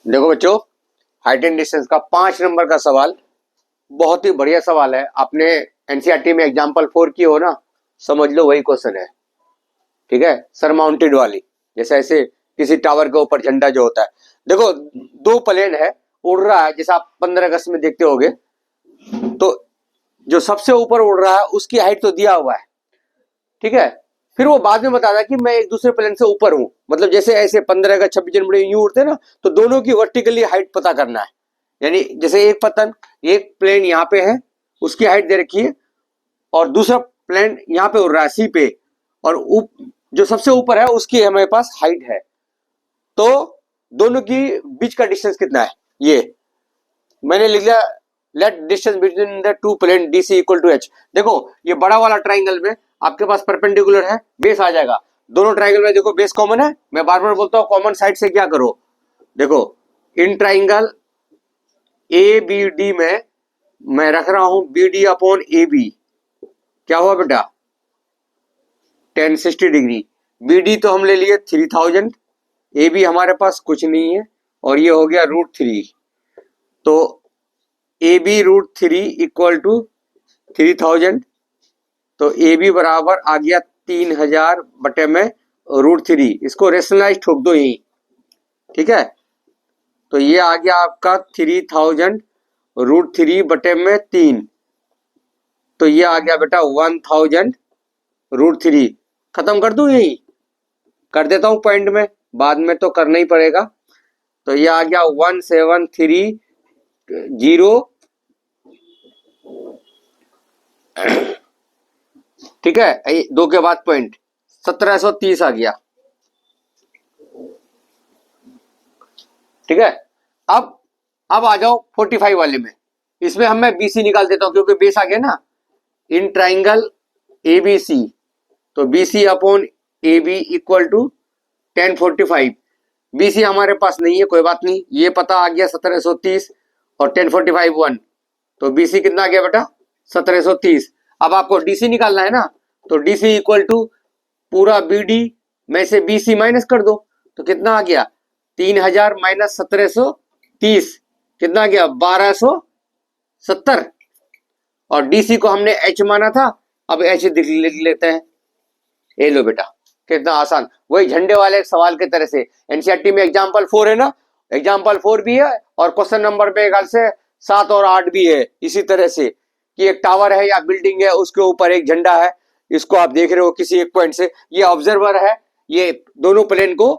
देखो बच्चों, height and distance का 5 नंबर का सवाल बहुत ही बढ़िया सवाल है। आपने एनसीईआरटी में एग्जाम्पल 4 की हो ना, समझ लो वही क्वेश्चन है। ठीक है, सरमाउंटेड वाली, जैसे ऐसे किसी टावर के ऊपर झंडा जो होता है। देखो, दो प्लेन है, उड़ रहा है, जैसे आप 15 अगस्त में देखते होगे। तो जो सबसे ऊपर उड़ रहा है उसकी हाइट तो दिया हुआ है, ठीक है। फिर वो बाद में बताता है कि मैं एक दूसरे प्लेन से ऊपर हूं, मतलब जैसे ऐसे 15 अगस्त 26 जनवरी यूं उड़ते ना, तो दोनों की वर्टिकली हाइट पता करना है। यानी जैसे एक पतंग, एक प्लेन यहाँ पे है, उसकी हाइट दे रखी है, और दूसरा प्लेन यहाँ पे उड़ रहा है सी पे, और जो सबसे ऊपर है उसकी हमारे पास हाइट है। तो दोनों की बीच का डिस्टेंस कितना है, ये मैंने लिख लिया। Let distance between the two plane D C equal to H. देखो, ये बड़ा वाला ट्राइंगल में आपके पास परपेंडिकुलर है, बेस आ जाएगा। दोनों ट्राइंगल में देखो बेस कॉमन है। मैं बार बार बोलता हूँ कॉमन साइड से क्या करो। देखो, in triangle A B D में मैं रख रहा हूं B D upon A B. क्या हुआ बेटा, 1060 डिग्री। बी डी तो हम ले लिए 3000, ए बी हमारे पास कुछ नहीं है, और ये हो गया √3। तो ए बी √3 इक्वल टू 3000। तो ए बी बराबर आ गया 3000 बटे में √3। इसको रेशनलाइज ठोक दो यही, ठीक है। तो ये आ गया आपका 3000 √3 बटे में 3। तो ये आ गया बेटा 1000 √3। खत्म कर दूं, यही कर देता हूं पॉइंट में, बाद में तो करना ही पड़ेगा। तो ये आ गया 1730, ठीक है। दो के बाद पॉइंट 1730 आ गया, ठीक है। अब आ जाओ 45 वाले में। इसमें हम मैं बीसी निकाल देता हूं क्योंकि बेस आ गया ना। इन ट्राइंगल एबीसी, तो BC upon A B equal to 1045। BC हमारे पास नहीं है, कोई बात नहीं, ये पता आ गया 1730 और 1045 1। तो बीसी कितना आ गया बेटा, 1730। अब आपको डीसी निकालना है ना, तो डीसी इक्वल टू पूरा बीडी में से बीसी माइनस कर दो। तो कितना आ गया, 3000 माइनस 1730, कितना आ गया 1270। और डीसी को हमने एच माना था, अब एच लिख लेते हैं। ये लो बेटा, कितना आसान, वही झंडे वाले सवाल की तरह से। एनसीईआरटी में एग्जाम्पल 4 है ना, एग्जाम्पल 4 भी है, और क्वेश्चन नंबर पे ख्याल से 7 और 8 भी है इसी तरह से, कि एक टावर है या बिल्डिंग है, उसके ऊपर एक झंडा है, इसको आप देख रहे हो किसी एक पॉइंट से, ये ऑब्जर्वर है, ये दोनों प्लेन को